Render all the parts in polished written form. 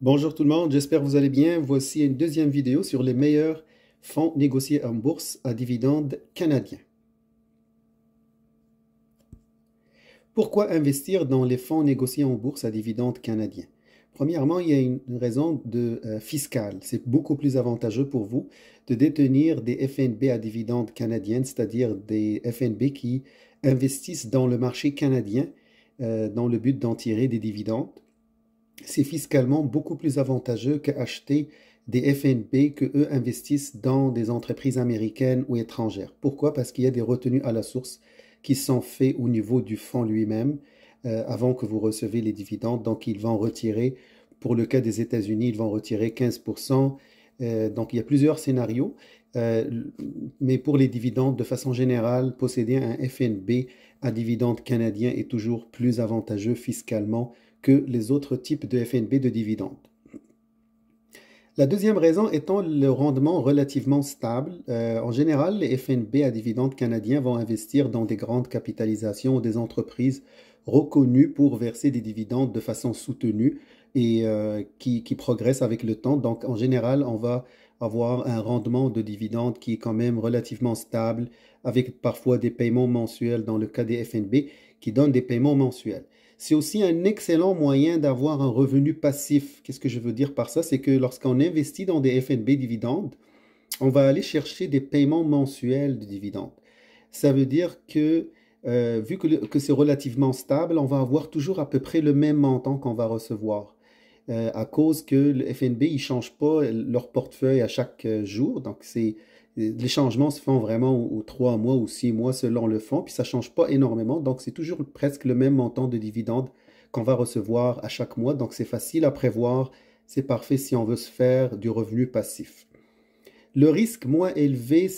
Bonjour tout le monde, j'espère que vous allez bien. Voici une deuxième vidéo sur les meilleurs fonds négociés en bourse à dividendes canadiens. Pourquoi investir dans les fonds négociés en bourse à dividendes canadiens? Premièrement, il y a une raison fiscale. C'est beaucoup plus avantageux pour vous de détenir des FNB à dividendes canadiennes, c'est-à-dire des FNB qui investissent dans le marché canadien dans le but d'en tirer des dividendes. C'est fiscalement beaucoup plus avantageux qu'acheter des FNB que eux investissent dans des entreprises américaines ou étrangères. Pourquoi? Parce qu'il y a des retenues à la source qui sont faits au niveau du fonds lui-même avant que vous recevez les dividendes. Donc, ils vont retirer, pour le cas des États-Unis, ils vont retirer 15%. Donc, il y a plusieurs scénarios. Mais pour les dividendes, de façon générale, posséder un FNB à dividendes canadiens est toujours plus avantageux fiscalement que les autres types de FNB de dividendes. La deuxième raison étant le rendement relativement stable. En général, les FNB à dividendes canadiens vont investir dans des grandes capitalisations ou des entreprises reconnues pour verser des dividendes de façon soutenue et qui progressent avec le temps. Donc, en général, on va avoir un rendement de dividendes qui est quand même relativement stable, avec parfois des paiements mensuels dans le cas des FNB qui donnent des paiements mensuels. C'est aussi un excellent moyen d'avoir un revenu passif. Qu'est-ce que je veux dire par ça? C'est que lorsqu'on investit dans des FNB dividendes, on va aller chercher des paiements mensuels de dividendes. Ça veut dire que, vu que c'est relativement stable, on va avoir toujours à peu près le même montant qu'on va recevoir. À cause que le FNB, ils ne changent pas leur portefeuille à chaque jour. Donc, les changements se font vraiment aux 3 mois ou 6 mois selon le fonds, puis ça ne change pas énormément. Donc, c'est toujours presque le même montant de dividendes qu'on va recevoir à chaque mois. Donc, c'est facile à prévoir. C'est parfait si on veut se faire du revenu passif. Le risque moins élevé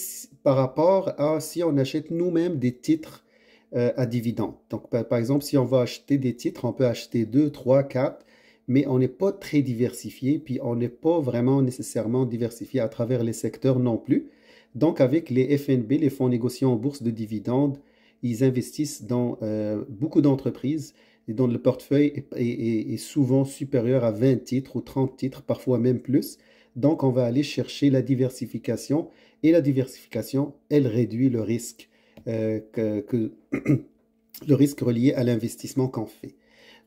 par rapport à si on achète nous-mêmes des titres à dividendes. Donc, par exemple, si on va acheter des titres, on peut acheter 2, 3, 4, mais on n'est pas très diversifié, puis on n'est pas vraiment nécessairement diversifié à travers les secteurs non plus. Donc, avec les FNB, les fonds négociés en bourse de dividendes, ils investissent dans beaucoup d'entreprises et dont le portefeuille est souvent supérieur à 20 titres ou 30 titres, parfois même plus. Donc, on va aller chercher la diversification et la diversification, elle réduit le risque, le risque relié à l'investissement qu'on fait.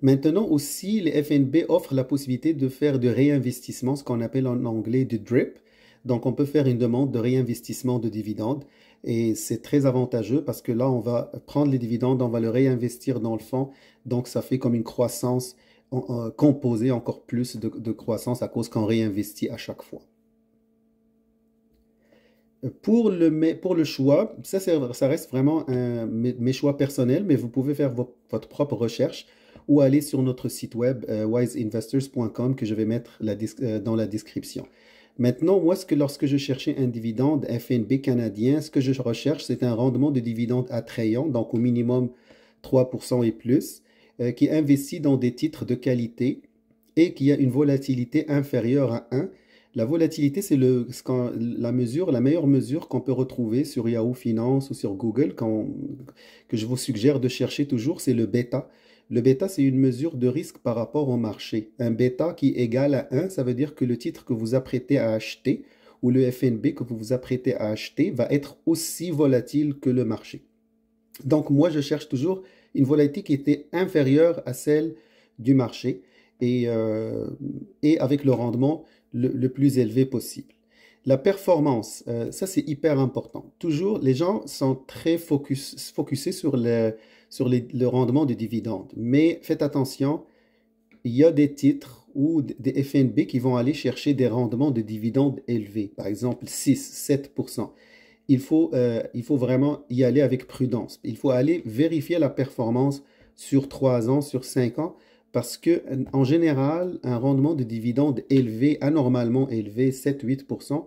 Maintenant aussi, les FNB offrent la possibilité de faire de réinvestissement, ce qu'on appelle en anglais du DRIP. Donc, on peut faire une demande de réinvestissement de dividendes et c'est très avantageux parce que là, on va prendre les dividendes, on va le réinvestir dans le fonds. Donc, ça fait comme une croissance composée, encore plus de croissance à cause qu'on réinvestit à chaque fois. Pour le choix, ça reste vraiment mes choix personnels, mais vous pouvez faire votre propre recherche ou aller sur notre site web wiseinvestors.com que je vais mettre dans la description. Maintenant, moi, lorsque je cherchais un dividende FNB canadien, ce que je recherche, c'est un rendement de dividende attrayant, donc au minimum 3% et plus, qui investit dans des titres de qualité et qui a une volatilité inférieure à 1. La volatilité, c'est la meilleure mesure qu'on peut retrouver sur Yahoo Finance ou sur Google, que je vous suggère de chercher toujours, c'est le bêta. Le bêta, c'est une mesure de risque par rapport au marché. Un bêta qui est égal à 1, ça veut dire que le titre que vous apprêtez à acheter ou le FNB que vous vous apprêtez à acheter va être aussi volatile que le marché. Donc moi, je cherche toujours une volatilité qui était inférieure à celle du marché et, et avec le rendement le plus élevé possible. La performance, ça c'est hyper important. Toujours, les gens sont très focusés sur le rendement des dividendes. Mais faites attention, il y a des titres ou des FNB qui vont aller chercher des rendements de dividendes élevés, par exemple 6-7%. Il faut vraiment y aller avec prudence. Il faut aller vérifier la performance sur 3 ans, sur 5 ans, parce que en général, un rendement de dividende élevé, anormalement élevé, 7-8%,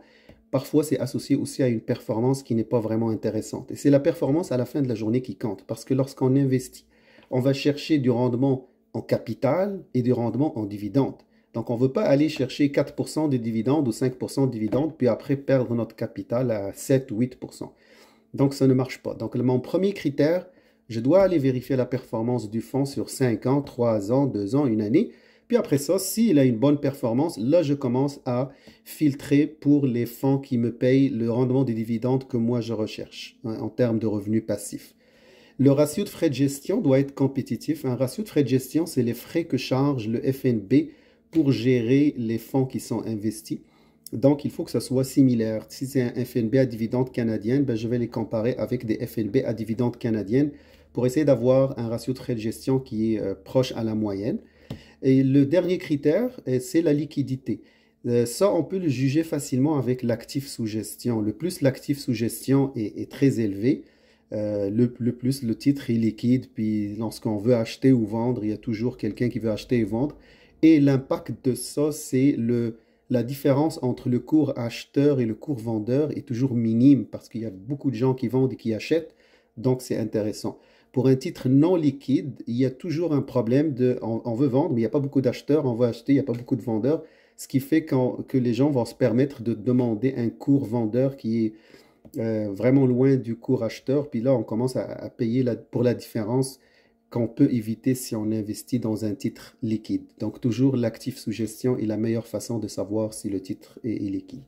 parfois c'est associé aussi à une performance qui n'est pas vraiment intéressante. Et c'est la performance à la fin de la journée qui compte, parce que lorsqu'on investit, on va chercher du rendement en capital et du rendement en dividende. Donc, on ne veut pas aller chercher 4% de dividendes ou 5% de dividendes, puis après perdre notre capital à 7 ou 8%. Donc, ça ne marche pas. Donc, mon premier critère, je dois aller vérifier la performance du fonds sur 5 ans, 3 ans, 2 ans, une année, Puis après ça, s'il a une bonne performance, là, je commence à filtrer pour les fonds qui me payent le rendement des dividendes que moi je recherche hein, en termes de revenus passifs. Le ratio de frais de gestion doit être compétitif. Un ratio de frais de gestion, c'est les frais que charge le FNB pour gérer les fonds qui sont investis. Donc, il faut que ça soit similaire. Si c'est un FNB à dividendes canadiennes, ben, je vais les comparer avec des FNB à dividendes canadiennes pour essayer d'avoir un ratio de frais de gestion qui est proche à la moyenne. Et le dernier critère, c'est la liquidité. Ça, on peut le juger facilement avec l'actif sous gestion. Le plus l'actif sous gestion est très élevé, le plus le titre est liquide. Puis lorsqu'on veut acheter ou vendre, il y a toujours quelqu'un qui veut acheter et vendre. Et l'impact de ça, c'est la différence entre le cours acheteur et le cours vendeur est toujours minime parce qu'il y a beaucoup de gens qui vendent et qui achètent. Donc, c'est intéressant. Pour un titre non liquide, il y a toujours un problème on veut vendre, mais il n'y a pas beaucoup d'acheteurs, on veut acheter, il n'y a pas beaucoup de vendeurs, ce qui fait que les gens vont se permettre de demander un cours vendeur qui est vraiment loin du cours acheteur, puis là, on commence à payer pour la différence qu'on peut éviter si on investit dans un titre liquide. Donc, toujours l'actif sous gestion est la meilleure façon de savoir si le titre est liquide.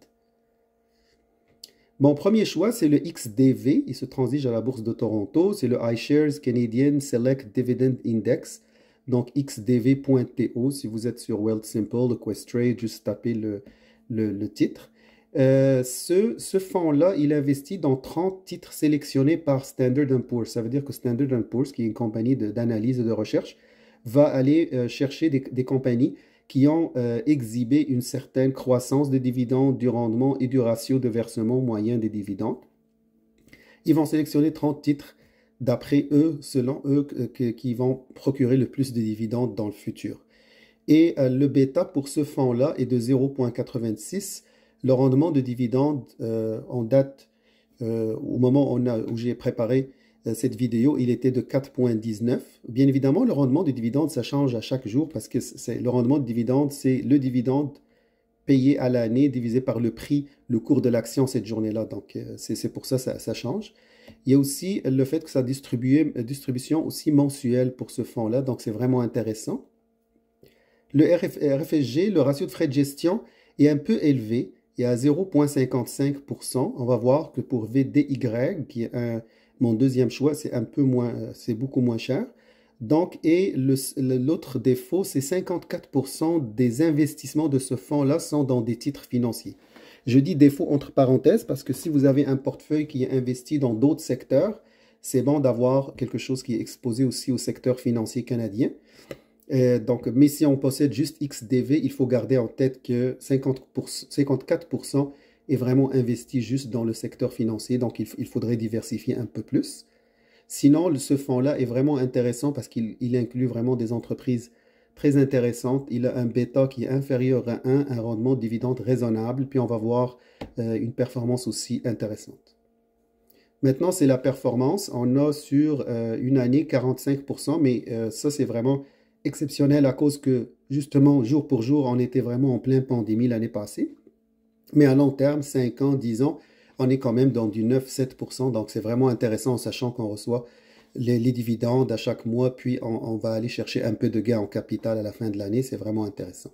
Mon premier choix, c'est le XDV. Il se transige à la bourse de Toronto. C'est le iShares Canadian Select Dividend Index. Donc, xdv.to. Si vous êtes sur Wealthsimple, Questrade, juste tapez le titre. Ce fonds-là, il investit dans 30 titres sélectionnés par Standard & Poor's. Ça veut dire que Standard & Poor's, qui est une compagnie d'analyse et de recherche, va aller chercher des compagnies qui ont exhibé une certaine croissance des dividendes, du rendement et du ratio de versement moyen des dividendes. Ils vont sélectionner 30 titres d'après eux, selon eux, qui vont procurer le plus de dividendes dans le futur. Et le bêta pour ce fonds-là est de 0,86. Le rendement de dividendes en date, au moment où j'ai préparé cette vidéo, il était de 4,19. Bien évidemment, le rendement de dividendes, ça change à chaque jour parce que le rendement de dividendes, c'est le dividende payé à l'année divisé par le prix, le cours de l'action cette journée-là. Donc, c'est pour ça ça change. Il y a aussi le fait que ça distribution aussi mensuelle pour ce fonds-là. Donc, c'est vraiment intéressant. Le RFSG, le ratio de frais de gestion est un peu élevé. Il est à 0,55%. On va voir que pour VDY, qui est mon deuxième choix, c'est un peu moins, c'est beaucoup moins cher. Donc, et l'autre défaut, c'est 54% des investissements de ce fonds-là sont dans des titres financiers. Je dis défaut entre parenthèses parce que si vous avez un portefeuille qui est investi dans d'autres secteurs, c'est bon d'avoir quelque chose qui est exposé aussi au secteur financier canadien. Mais si on possède juste XDV, il faut garder en tête que 54% est vraiment investi juste dans le secteur financier, donc il faudrait diversifier un peu plus. Sinon, ce fonds-là est vraiment intéressant parce qu'il inclut vraiment des entreprises très intéressantes. Il a un bêta qui est inférieur à 1, un rendement de dividende raisonnable, puis on va voir une performance aussi intéressante. Maintenant, c'est la performance. On a sur une année 45%, mais ça, c'est vraiment exceptionnel à cause que, justement, jour pour jour, on était vraiment en pleine pandémie l'année passée. Mais à long terme, 5 ans, 10 ans, on est quand même dans du 9-7%. Donc, c'est vraiment intéressant en sachant qu'on reçoit les dividendes à chaque mois, puis on va aller chercher un peu de gain en capital à la fin de l'année. C'est vraiment intéressant.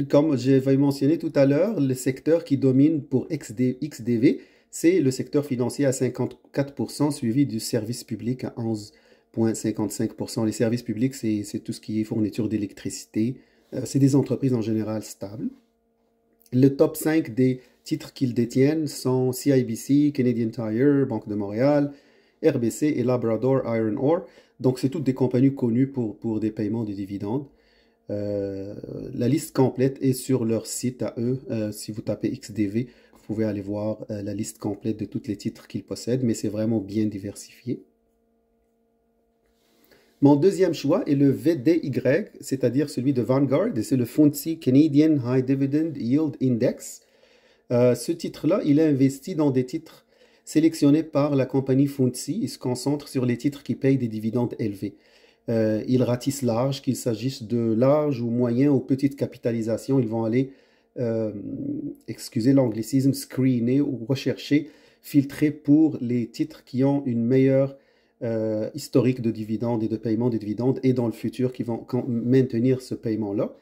Comme j'avais mentionné tout à l'heure, le secteur qui domine pour XDV, c'est le secteur financier à 54%, suivi du service public à 11,55%. Les services publics, c'est tout ce qui est fourniture d'électricité. C'est des entreprises en général stables. Le top 5 des titres qu'ils détiennent sont CIBC, Canadian Tire, Banque de Montréal, RBC et Labrador Iron Ore. Donc, c'est toutes des compagnies connues pour des paiements de dividendes. La liste complète est sur leur site à eux. Si vous tapez XDV, vous pouvez aller voir la liste complète de tous les titres qu'ils possèdent, mais c'est vraiment bien diversifié. Mon deuxième choix est le VDY, c'est-à-dire celui de Vanguard, et c'est le FTSE Canadian High Dividend Yield Index. Ce titre-là, il est investi dans des titres sélectionnés par la compagnie FTSE. Il se concentre sur les titres qui payent des dividendes élevés. Ils ratissent large, qu'il s'agisse de large ou moyen ou petite capitalisation. Ils vont aller, excusez l'anglicisme, screener ou rechercher, filtrer pour les titres qui ont une meilleure historique de dividendes et de paiement des dividendes et dans le futur qui vont maintenir ce paiement-là.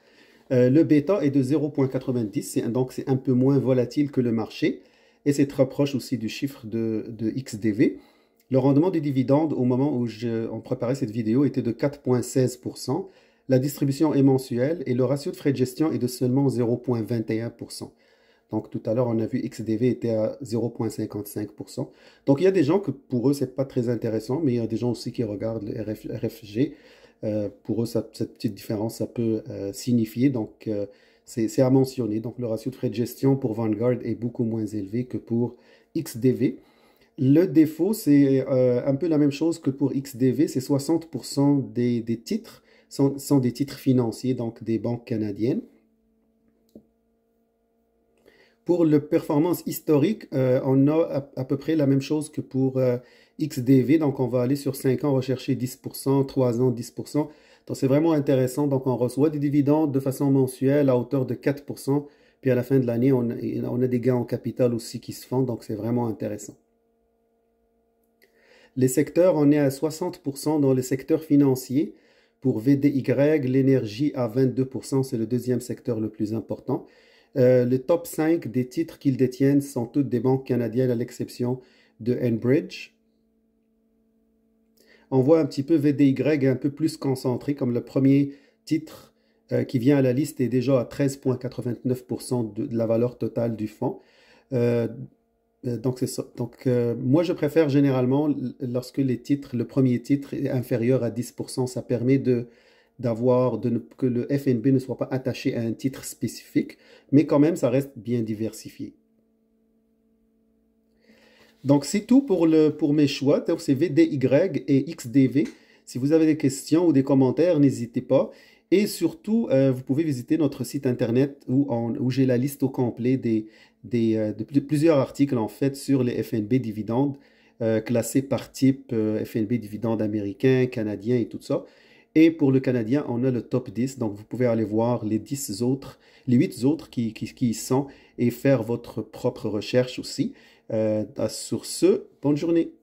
Le bêta est de 0,90, donc c'est un peu moins volatile que le marché et c'est très proche aussi du chiffre de XDV. Le rendement des dividendes au moment où on préparait cette vidéo était de 4,16%. La distribution est mensuelle et le ratio de frais de gestion est de seulement 0,21%. Donc tout à l'heure, on a vu XDV était à 0,55%. Donc il y a des gens que pour eux, c'est pas très intéressant, mais il y a des gens aussi qui regardent le RFG. Pour eux, cette petite différence, ça peut signifier. Donc c'est à mentionner. Donc le ratio de frais de gestion pour Vanguard est beaucoup moins élevé que pour XDV. Le défaut, c'est un peu la même chose que pour XDV, c'est 60% des titres sont des titres financiers, donc des banques canadiennes. Pour le performance historique, on a à peu près la même chose que pour XDV. Donc, on va aller sur 5 ans rechercher 10%, 3 ans 10%. Donc, c'est vraiment intéressant. Donc, on reçoit des dividendes de façon mensuelle à hauteur de 4%. Puis, à la fin de l'année, on a des gains en capital aussi qui se font. Donc, c'est vraiment intéressant. Les secteurs, on est à 60% dans les secteurs financiers. Pour VDY, l'énergie à 22%, c'est le deuxième secteur le plus important. Les top 5 des titres qu'ils détiennent sont toutes des banques canadiennes à l'exception de Enbridge. On voit un petit peu VDY un peu plus concentré, comme le premier titre qui vient à la liste est déjà à 13,89% de la valeur totale du fonds. Donc c'est ça. Donc moi je préfère généralement lorsque le premier titre est inférieur à 10%, ça permet que le FNB ne soit pas attaché à un titre spécifique, mais quand même, ça reste bien diversifié. Donc, c'est tout pour mes choix. Donc, c'est VDY et XDV. Si vous avez des questions ou des commentaires, n'hésitez pas. Et surtout, vous pouvez visiter notre site internet où j'ai la liste au complet de plusieurs articles en fait sur les FNB dividendes classés par type FNB dividendes américains, canadiens et tout ça. Et pour le Canadien, on a le top 10. Donc, vous pouvez aller voir les 8 autres qui y sont et faire votre propre recherche aussi. Sur ce, bonne journée.